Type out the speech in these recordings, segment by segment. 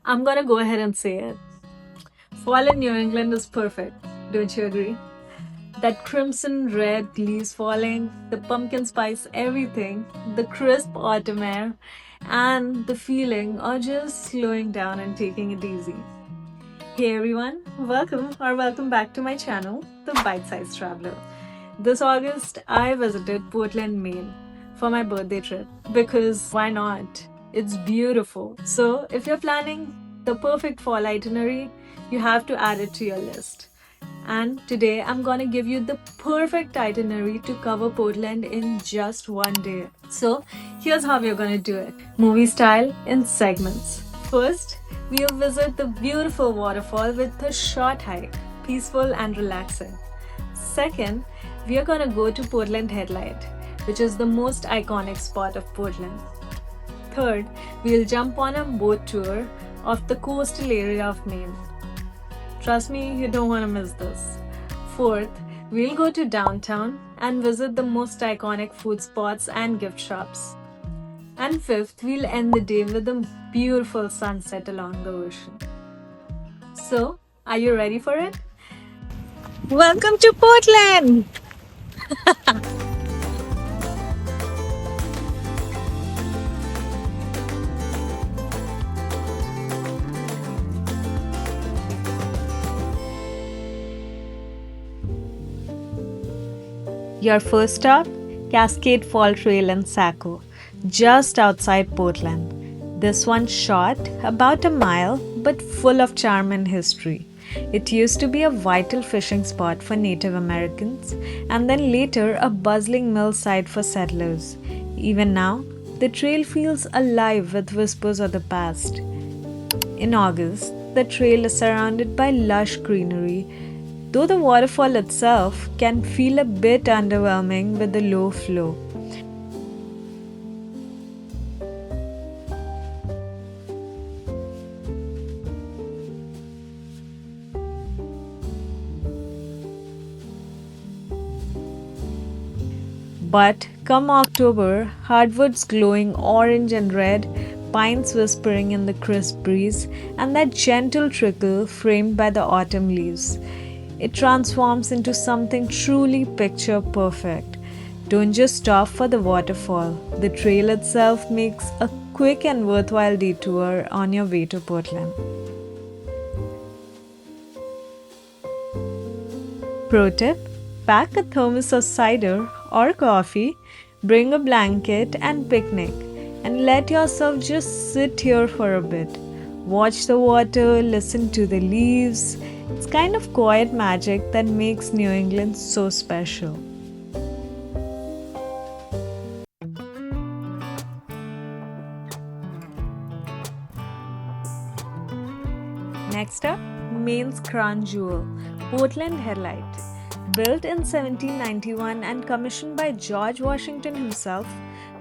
I'm gonna go ahead and say it. Fall in New England is perfect. Don't you agree? That crimson red leaves falling, the pumpkin spice everything, the crisp autumn air, and the feeling of just slowing down and taking it easy. Hey everyone, welcome back to my channel, The Bite-Sized Traveler. This August, I visited Portland, Maine for my birthday trip because why not? It's beautiful. So, if you're planning the perfect fall itinerary, you have to add it to your list. And today I'm gonna give you the perfect itinerary to cover Portland in just one day. So, here's how we're gonna do it movie style in segments. First, we'll visit the beautiful waterfall with a short hike, peaceful and relaxing. Second, we are gonna go to Portland Headlight, which is the most iconic spot of Portland. Third, we'll jump on a boat tour of the coastal area of Maine. Trust me, you don't want to miss this. Fourth, we'll go to downtown and visit the most iconic food spots and gift shops. And fifth, we'll end the day with a beautiful sunset along the ocean. So, are you ready for it? Welcome to Portland! Your first stop, Cascade Fall Trail in Saco, just outside Portland. This one's short, about a mile, but full of charm and history. It used to be a vital fishing spot for Native Americans and then later a bustling mill site for settlers. Even now, the trail feels alive with whispers of the past. In August, the trail is surrounded by lush greenery, though the waterfall itself can feel a bit underwhelming with the low flow. But come October, hardwoods glowing orange and red, pines whispering in the crisp breeze, and that gentle trickle framed by the autumn leaves. It transforms into something truly picture perfect. Don't just stop for the waterfall. The trail itself makes a quick and worthwhile detour on your way to Portland. Pro tip: pack a thermos of cider or coffee, bring a blanket and picnic, and let yourself just sit here for a bit. Watch the water, listen to the leaves. It's kind of quiet magic that makes New England so special. Next up, Maine's crown jewel, Portland Headlight. Built in 1791 and commissioned by George Washington himself,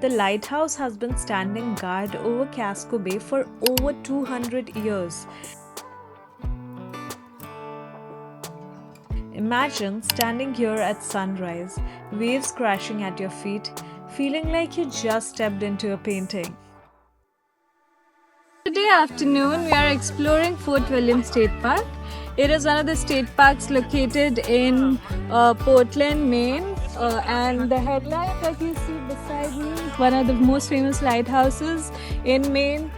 the lighthouse has been standing guard over Casco Bay for over 200 years. Imagine standing here at sunrise, waves crashing at your feet, feeling like you just stepped into a painting. Today afternoon, we are exploring Fort William State Park. It is one of the state parks located in Portland, Maine. And the headlight that you see beside me is one of the most famous lighthouses in Maine.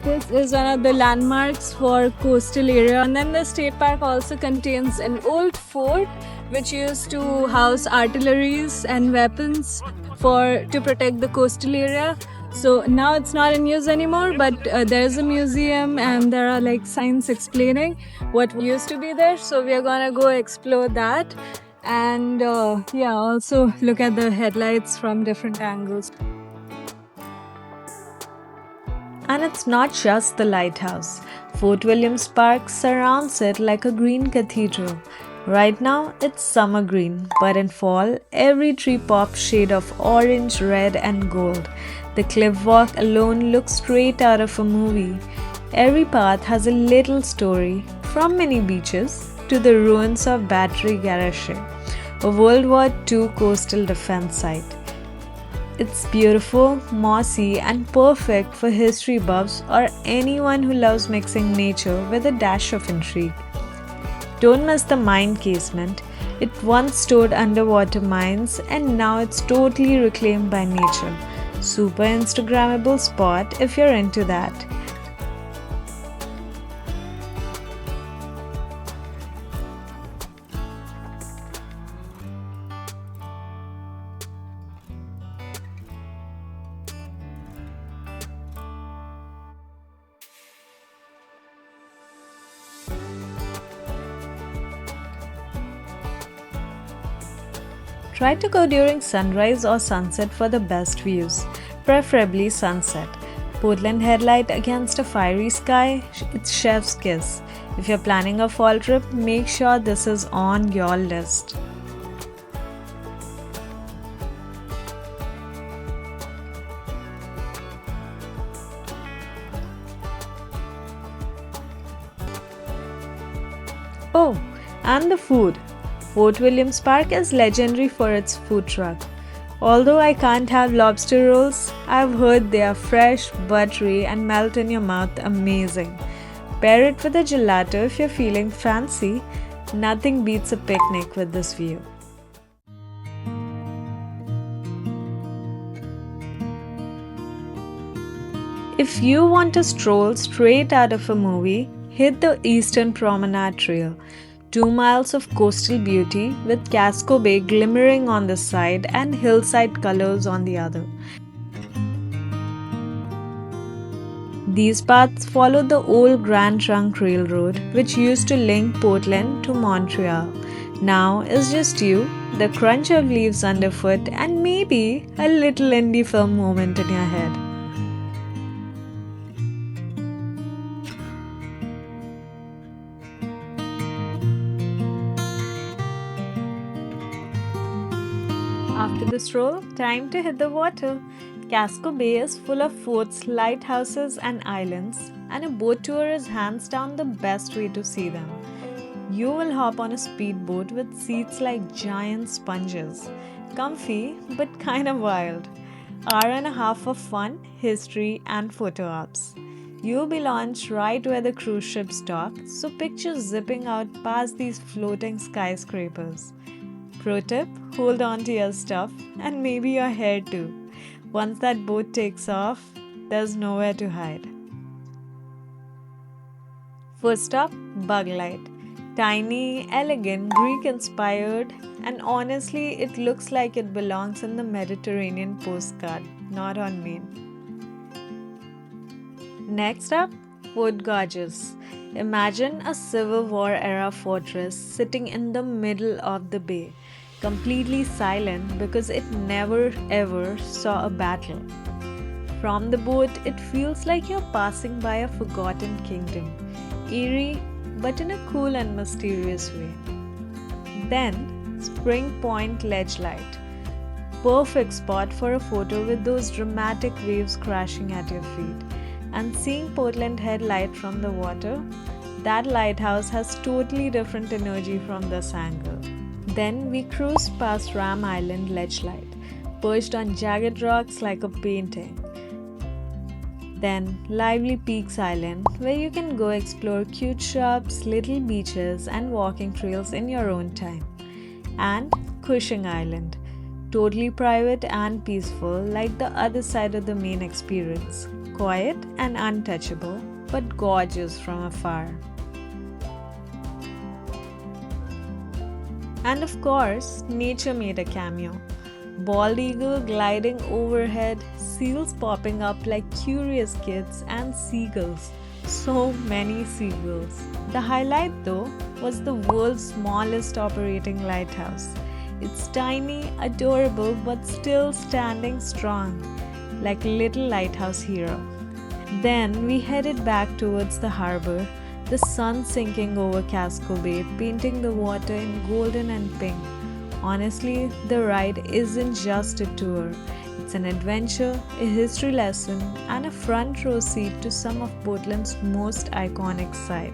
This is one of the landmarks for coastal area. And then the state park also contains an old fort which used to house artilleries and weapons to protect the coastal area. So now it's not in use anymore, but there is a museum and there are like signs explaining what used to be there. So we are gonna go explore that and also look at the headlights from different angles. And it's not just the lighthouse. Fort Williams Park surrounds it like a green cathedral. Right now, it's summer green, but in fall, every tree pops shade of orange, red, and gold. The cliff walk alone looks straight out of a movie. Every path has a little story, from many beaches to the ruins of Battery Garage, a World War II coastal defense site. It's beautiful, mossy, and perfect for history buffs or anyone who loves mixing nature with a dash of intrigue. Don't miss the mine casement. It once stored underwater mines and now it's totally reclaimed by nature. Super Instagrammable spot if you're into that. Try to go during sunrise or sunset for the best views, preferably sunset. Portland headlight against a fiery sky, it's chef's kiss. If you're planning a fall trip, make sure this is on your list. Oh, and the food. Fort Williams Park is legendary for its food truck. Although I can't have lobster rolls, I've heard they are fresh, buttery, and melt in your mouth amazing. Pair it with a gelato if you're feeling fancy. Nothing beats a picnic with this view. If you want a stroll straight out of a movie, hit the Eastern Promenade Trail. 2 miles of coastal beauty with Casco Bay glimmering on the side and hillside colors on the other. These paths follow the old Grand Trunk Railroad, which used to link Portland to Montreal. Now it's just you, the crunch of leaves underfoot, and maybe a little indie film moment in your head. After the stroll, time to hit the water. Casco Bay is full of forts, lighthouses, and islands, and a boat tour is hands down the best way to see them. You will hop on a speedboat with seats like giant sponges. Comfy, but kind of wild. Hour and a half of fun, history, and photo ops. You'll be launched right where the cruise ships dock, so picture zipping out past these floating skyscrapers. Pro tip, hold on to your stuff and maybe your hair too. Once that boat takes off, there's nowhere to hide. First stop, Bug Light. Tiny, elegant, Greek inspired, and honestly, it looks like it belongs in the Mediterranean postcard, not on Maine. Next up, Fort Gorgeous. Imagine a Civil War era fortress sitting in the middle of the bay, completely silent because it never ever saw a battle. From the boat, it feels like you're passing by a forgotten kingdom, eerie but in a cool and mysterious way. Then, Spring Point Ledge Light. Perfect spot for a photo with those dramatic waves crashing at your feet. And seeing Portland Headlight from the water, that lighthouse has totally different energy from this angle. Then we cruised past Ram Island Ledge Light, perched on jagged rocks like a painting. Then Lively Peaks Island, where you can go explore cute shops, little beaches, and walking trails in your own time. And Cushing Island, totally private and peaceful like the other side of the main experience. Quiet and untouchable, but gorgeous from afar. And of course, nature made a cameo. Bald eagle gliding overhead, seals popping up like curious kids, and seagulls. So many seagulls. The highlight though was the world's smallest operating lighthouse. It's tiny, adorable, but still standing strong, like a little lighthouse hero. Then we headed back towards the harbor, the sun sinking over Casco Bay, painting the water in golden and pink. Honestly, the ride isn't just a tour. It's an adventure, a history lesson, and a front row seat to some of Portland's most iconic sight.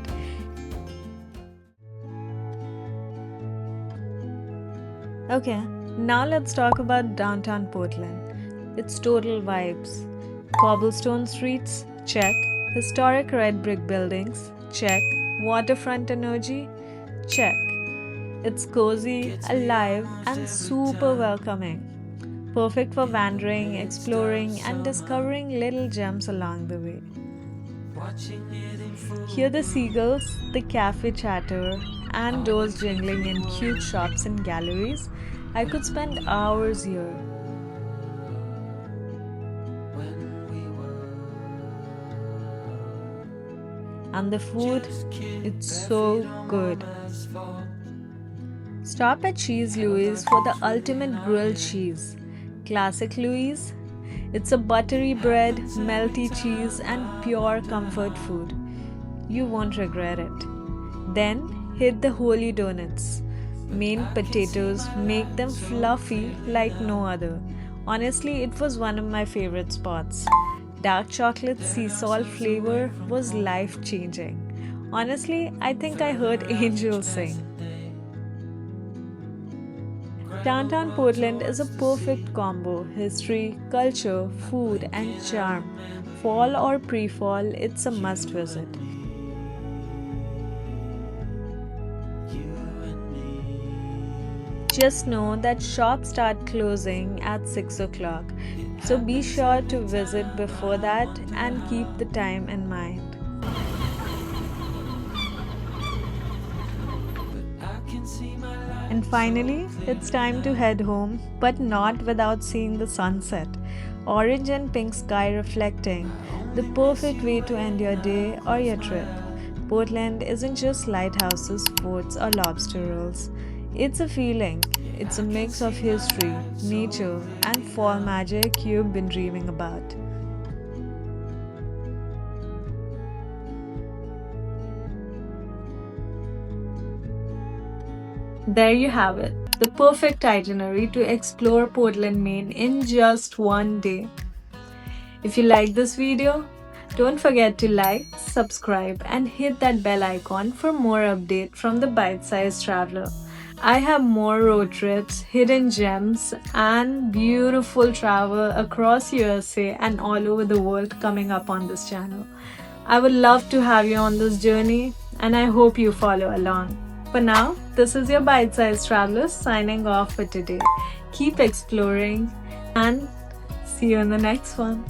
Okay, now let's talk about downtown Portland. It's total vibes. Cobblestone streets? Check. Historic red brick buildings? Check. Waterfront energy? Check. It's cozy, alive, and super welcoming. Perfect for wandering, exploring, and discovering little gems along the way. Hear the seagulls, the cafe chatter, and doors jingling in cute shops and galleries. I could spend hours here. And the food, it's so good. Stop at Cheese Louise for the ultimate grilled cheese. Classic Louise, it's a buttery bread, melty cheese, and pure comfort food. You won't regret it. Then hit the Holy Donuts. Maine potatoes make them fluffy like no other. Honestly, it was one of my favorite spots. Dark chocolate sea salt flavor was life changing. Honestly, I think I heard angels sing. Downtown Portland is a perfect combo: history, culture, food, and charm. Fall or pre fall, it's a must visit. Just know that shops start closing at 6 o'clock, so be sure to visit before that and keep the time in mind. And finally, it's time to head home, but not without seeing the sunset. Orange and pink sky reflecting, the perfect way to end your day or your trip. Portland isn't just lighthouses, forts, or lobster rolls. It's a feeling. It's a mix of history, nature, and fall magic you've been dreaming about. There you have it, the perfect itinerary to explore Portland, Maine in just one day. If you like this video, don't forget to like, subscribe, and hit that bell icon for more updates from the Bite-Sized Traveler. I have more road trips, hidden gems, and beautiful travel across USA and all over the world coming up on this channel. I would love to have you on this journey, and I hope you follow along. For now, this is your Bite-Sized Traveler signing off for today. Keep exploring and see you in the next one.